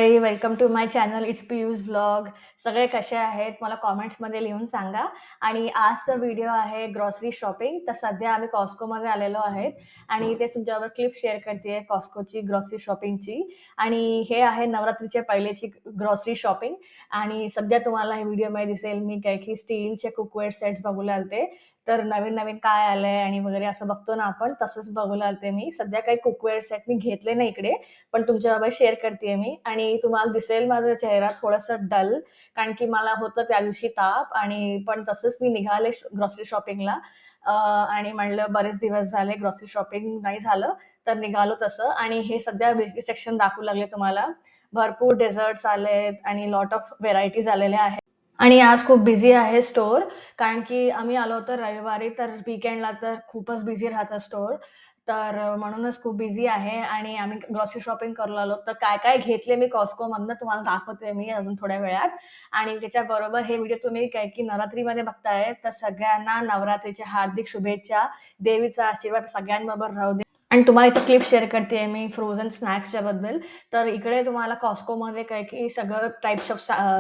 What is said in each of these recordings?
मंडळी, welcome to my channel. It's Piyush vlog. सगळे कसे आहेत मला कमेंट्समध्ये लिहून सांगा. आणि आजचा व्हिडिओ आहे ग्रॉसरी शॉपिंग. तर सध्या आम्ही Costcoमध्ये आलेलो आहेत आणि तेच तुमच्याबरोबर क्लिप शेअर करते Costcoची ग्रॉसरी शॉपिंगची. आणि हे आहे नवरात्रीच्या पहिलेची ग्रॉसरी शॉपिंग. आणि सध्या तुम्हाला हे व्हिडिओमध्ये दिसेल मी काही की स्टीलचे कुकवेअर सेट्स बघायला आलते. तर नवीन-नवीन काय आलंय आणि वगैरे असं बघतो ना आपण, तसंच बघायला आलते मी. सध्या काही कुकवेअर सेट मी घेतले नाही इकडे, पण तुमच्याबरोबर शेअर करते मी. आणि तुम्हाला दिसेल माझा चेहरा थोडासा डल, कारण की मला होतं त्या दिवशी ताप आणि पण तसंच मी निघाले ग्रॉसरी शॉपिंगला. आणि म्हणलं बरेच दिवस झाले ग्रॉसरी शॉपिंग नाही झालं, तर निघालो तसं. आणि हे सध्या बेकरी सेक्शन दाखवू लागले तुम्हाला. भरपूर डेझर्ट्स आलेत आणि लॉट ऑफ व्हेरायटीज आलेल्या आहेत. आणि आज खूप बिझी आहे स्टोअर, कारण की आम्ही आलो होतो रविवारी, तर वीकेंडला तर खूपच बिझी राहतं स्टोअर. तर म्हणूनच खूप बिझी आहे आणि आम्ही ग्रॉसरी शॉपिंग करायला आलो. तर काय-काय घेतले मी Costcoमधनं तुम्हाला दाखवते मी अजून थोड्या वेळात. आणि त्याच्याबरोबर हे व्हिडिओ तुम्ही काय की नवरात्रीमध्ये बघताय, तर सगळ्यांना नवरात्रीच्या हार्दिक शुभेच्छा. देवीचा आशीर्वाद सगळ्यांबरोबर राहू दे. आणि तुम्हाला इथं क्लिप शेअर करते मी फ्रोझन स्नॅक्सच्या बद्दल. तर इकडे तुम्हाला Costcoमध्ये काय की सगळं टाइप्स ऑफ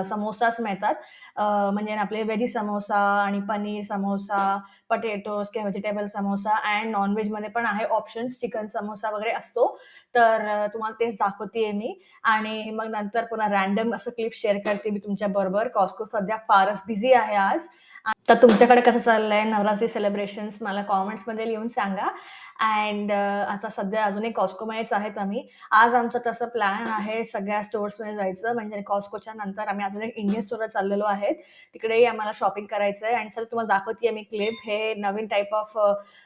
समोसाच मिळतात. म्हणजे आपले व्हेजी समोसा आणि पनीर समोसा, पोटॅटोज किंवा व्हेजिटेबल समोसा अँड नॉन-व्हेजमध्ये पण आहे ऑप्शन्स. चिकन समोसा वगैरे असतो. तर तुम्हाला तेच दाखवतेय मी. आणि मग नंतर पुन्हा रँडम असं क्लिप शेअर करते मी तुमच्याबरोबर. Costco सध्या फारच बिझी आहे आज. तर तुमच्याकडे कसं चाललंय नवरात्री सेलिब्रेशन्स मला कमेंट्समध्ये लिहून सांगा. अँड आता सध्या अजून एक Costcoमध्येच आहेत आम्ही. आज आमचं तसं प्लॅन आहे सगळ्या स्टोअर्समध्ये जायचं. म्हणजे Costcoच्या नंतर आम्ही अजून एक इंडियन स्टोअरला चाललेलो आहेत. तिकडेही आम्हाला शॉपिंग करायचं आहे. आणि सर तुम्हाला दाखवतेय मी क्लिप. हे नवीन टाइप ऑफ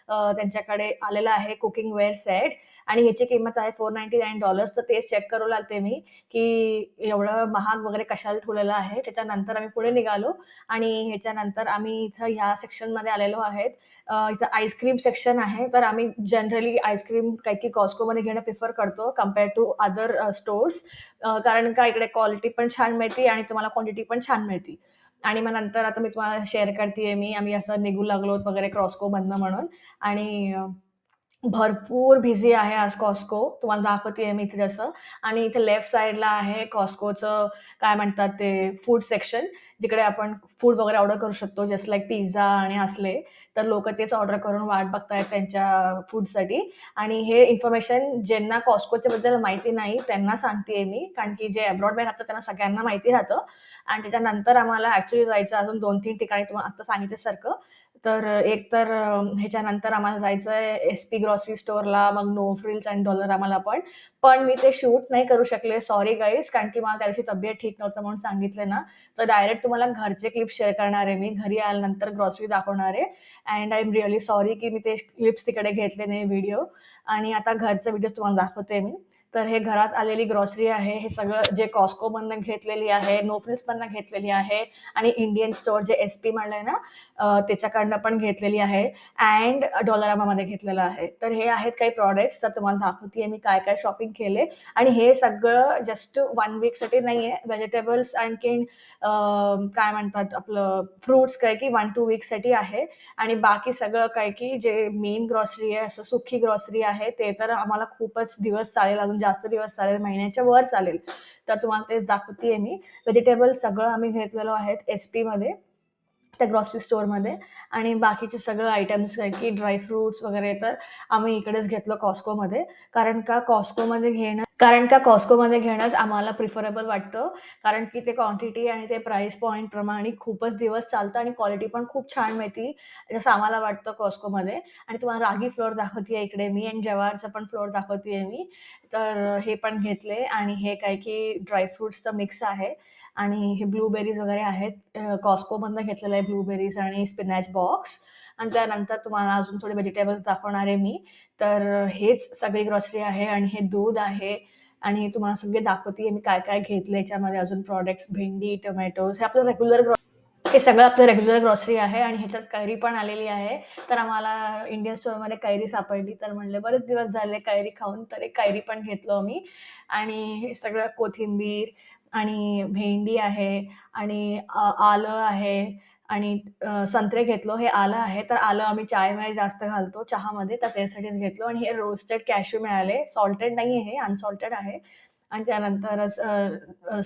त्यांच्याकडे आलेलं आहे कुकिंग वेअर सेट. आणि ह्याची किंमत आहे $499. तर तेच चेक करू लागते मी, की एवढं महाग वगैरे कशाला ठेवलेलं आहे. त्याच्यानंतर आम्ही पुढे निघालो आणि ह्याच्यानंतर आम्ही इथं ह्या सेक्शनमध्ये आलेलो आहेत. इथं आईस्क्रीम सेक्शन आहे. तर आम्ही जनरली आईस्क्रीम काही की Costcoमध्ये घेणं प्रिफर करतो कंपेअर टू अदर स्टोअर्स. कारण का इकडे क्वालिटी पण छान मिळते आणि तुम्हाला क्वांटिटी पण छान मिळते. आणि मग नंतर आता मी तुम्हाला शेअर करतेय मी. आम्ही असं निघू लागलोत वगैरे Costcoमधनं म्हणून. आणि भरपूर बिझी आहे आज Costco. तुम्हाला दाखवतेय मी इथे जसं. आणि इथे लेफ्ट साइडला आहे Costcoचं काय म्हणतात ते फूड सेक्शन, जिकडे आपण फूड वगैरे ऑर्डर करू शकतो जस्ट लाइक पिझ्झा आणि असले. तर लोकं तेच ऑर्डर करून वाट बघतायत त्यांच्या फूडसाठी. आणि हे इन्फॉर्मेशन ज्यांना Costcoच्या बद्दल माहिती नाही त्यांना सांगतेय मी, कारण की जे अब्रॉडमध्ये राहतात त्यांना सगळ्यांना माहिती राहतं. आणि त्याच्यानंतर आम्हाला ॲक्चुअली जायचं अजून 2-3 ठिकाणी तुम्हाला आता सांगितल्यासारखं. तर एक तर ह्याच्यानंतर आम्हाला जायचं आहे एस-पी ग्रॉसरी स्टोअरला, मग नो फ्रिल्स अँड डॉलरामाला पण. पण मी ते शूट नाही करू शकले. सॉरी गाईज, कारण की मला त्या दिवशी तब्येत ठीक नव्हतं म्हणून सांगितलं ना. तर डायरेक्ट तुम्हाला घरचे क्लिप शेअर करणार आहे मी. घरी आल्यानंतर ग्रॉसरी दाखवणार आहे. And I am really sorry की मी ते क्लिप्स तिकडे घेतले नाही व्हिडिओ. आणि आता घरचा व्हिडिओ तुम्हाला दाखवते मी. तर हे घरात आलेली ग्रॉसरी आहे. हे सगळं जे Costcoमधनं घेतलेली आहे, नो फ्रिल्समधनं घेतलेली आहे आणि इंडियन स्टोअर जे एस-पी म्हणलंय ना, त्याच्याकडनं पण घेतलेली आहे अँड डॉलरामामध्ये घेतलेलं आहे. तर हे आहेत काही प्रॉडक्ट्स. तर तुम्हाला दाखवतेय मी काय-काय शॉपिंग केले. आणि हे सगळं जस्ट 1 वीकसाठी नाहीये. व्हेजिटेबल्स आणखीन काय म्हणतात आपलं फ्रुट्स काय की 1-2 वीकसाठी आहे. आणि बाकी सगळं काय की जे मेन ग्रॉसरी आहे, असं सुखी ग्रॉसरी आहे, ते तर आम्हाला खूपच दिवस चालेल, अजून जास्त दिवस चालेल, महिन्याच्या वर चालेल. तर तुम्हाला तेच दाखवतेय मी. व्हेजिटेबल्स सगळं आम्ही घेतलेलो आहेत एस-पीमध्ये, त्या ग्रॉसरी स्टोअरमध्ये. आणि बाकीचे सगळं आयटम्स काय की ड्राय फ्रुट्स वगैरे तर आम्ही इकडेच घेतलं Costcoमध्ये. कारण का Costcoमध्ये घेणंच आम्हाला प्रिफरेबल वाटतं. कारण की ते क्वांटिटी आणि ते प्राईस पॉइंटप्रमाणे खूपच दिवस चालतं आणि क्वालिटी पण खूप छान मिळते, जसं आम्हाला वाटतं Costcoमध्ये. आणि तुम्हाला रागी फ्लोअर दाखवतेय इकडे मी आणि जवारचं पण फ्लोअर दाखवतेय मी. तर हे पण घेतले. आणि हे काय की ड्राय फ्रुट्सचं मिक्स आहे. आणि हे ब्लूबेरीज वगैरे आहेत. Costcoमधनं घेतलेलं आहे ब्लूबेरीज आणि स्पिनॅच बॉक्स. आणि त्यानंतर तुम्हाला अजून थोडे व्हेजिटेबल्स दाखवणार आहे मी. तर हेच सगळी ग्रॉसरी आहे. आणि हे दूध आहे. आणि तुम्हाला सगळे दाखवतेय मी काय-काय घेतलं याच्यामध्ये अजून प्रॉडक्ट्स. भेंडी, टोमॅटोज हे आपलं हे सगळं आपलं रेग्युलर ग्रॉसरी आहे. आणि ह्याच्यात कैरी पण आलेली आहे. तर आम्हाला इंडियन स्टोअरमध्ये कैरी सापडली. तर म्हणले बरेच दिवस झाले कैरी खाऊन, तर एक कैरी पण घेतलो आम्ही. आणि हे सगळं कोथिंबीर आणि भेंडी आहे आणि आलं आहे आणि संत्रे घेतलो. हे आलं आहे. तर आलं आम्ही चायमध्ये जास्त घालतो, चहामध्ये, तर त्यासाठीच घेतलो. आणि हे रोस्टेड कॅश्यू मिळाले. सॉल्टेड नाहीये हे, अनसॉल्टेड आहे. आणि त्यानंतरच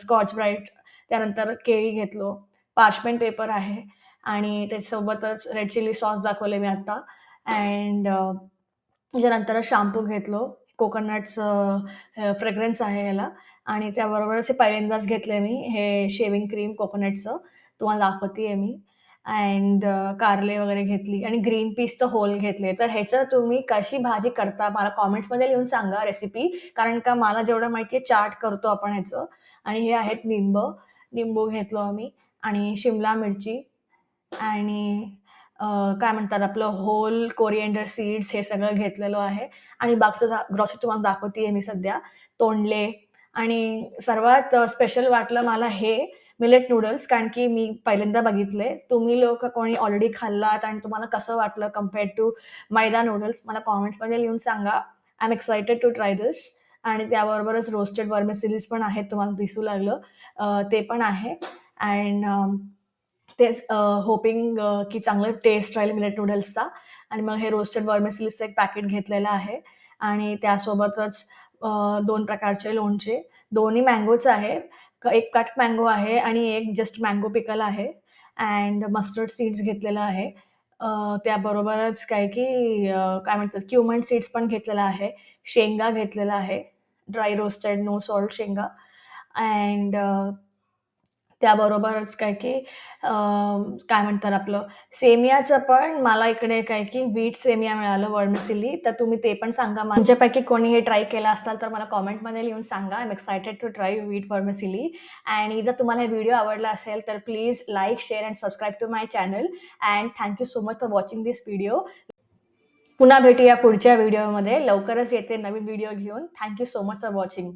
स्कॉच ब्राईट, त्यानंतर केळी घेतलो, पार्चमेंट पेपर आहे आणि त्याच्यासोबतच रेड चिली सॉस दाखवले मी आता अँड त्याच्यानंतर शॅम्पू घेतलो. कोकोनटचं फ्रेग्रन्स आहे ह्याला आणि त्याबरोबरच हे पहिल्यांदाच घेतलंय मी हे शेव्हिंग क्रीम कोकोनटचं. तुम्हाला दाखवतीये मी अँड कारले वगैरे घेतली आणि ग्रीन पीसचं होल घेतले. तर ह्याचं तुम्ही कशी भाजी करता मला कमेंट्समध्ये लिहून सांगा रेसिपी. कारण का मला जेवढं माहिती आहे चाट करतो आपण ह्याचं आणि हे आहेत निंबू घेतलो आम्ही आणि शिमला मिरची आणि काय म्हणतात आपलं होल कोरिएंडर सीड्स हे सगळं घेतलेलं आहे आणि बाकीचं ग्रॉसरी तुम्हाला दाखवतीये मी सध्या. तोंडले आणि सर्वात स्पेशल वाटलं मला हे मिलेट नूडल्स कारण की मी पहिल्यांदा बघितले. तुम्ही लोकं कोणी ऑलरेडी खाल्लात आणि तुम्हाला कसं वाटलं कंपेअर्ड टू मैदा नूडल्स मला कमेंट्समध्ये लिहून सांगा. I am excited to try this आणि त्याबरोबरच रोस्टेड व्हर्मिसेलीज पण आहेत तुम्हाला दिसू लागलं. ते पण आहे अँड तेच होपिंग की चांगलं टेस्ट राहील मिलेट नूडल्सचा आणि मग हे रोस्टेड व्हर्मिसेलीजचं एक पॅकेट घेतलेलं आहे आणि त्यासोबतच 2 प्रकारचे लोणचे. दोन्ही मँगोच आहे. एक कट मँगो आहे आणि एक जस्ट मँगो पिकल आहे अँड मस्टर्ड सीड्स घेतलेलं आहे. त्याबरोबरच काय म्हणतात क्युमन सीड्स पण घेतलेला आहे. शेंगा घेतलेला आहे. ड्राय रोस्टेड नो सॉल्ट शेंगा अँड त्याबरोबरच काय म्हणतात आपलं सेमियाचं पण मला इकडे व्हीट सेमिया मिळालं व्हर्मिसेली. तर तुम्ही ते पण सांगा. तुमच्यापैकी कोणी हे ट्राय केलं असाल तर मला कमेंटमध्ये लिहून सांगा. I am excited to try wheat vermicelli आणि जर तुम्हाला हे व्हिडिओ आवडला असेल तर please like, share and subscribe to my channel and thank you so much for watching this video. पुन्हा भेटूया पुढच्या व्हिडिओमध्ये. लवकरच येते नवीन व्हिडिओ घेऊन. Thank you so much for watching.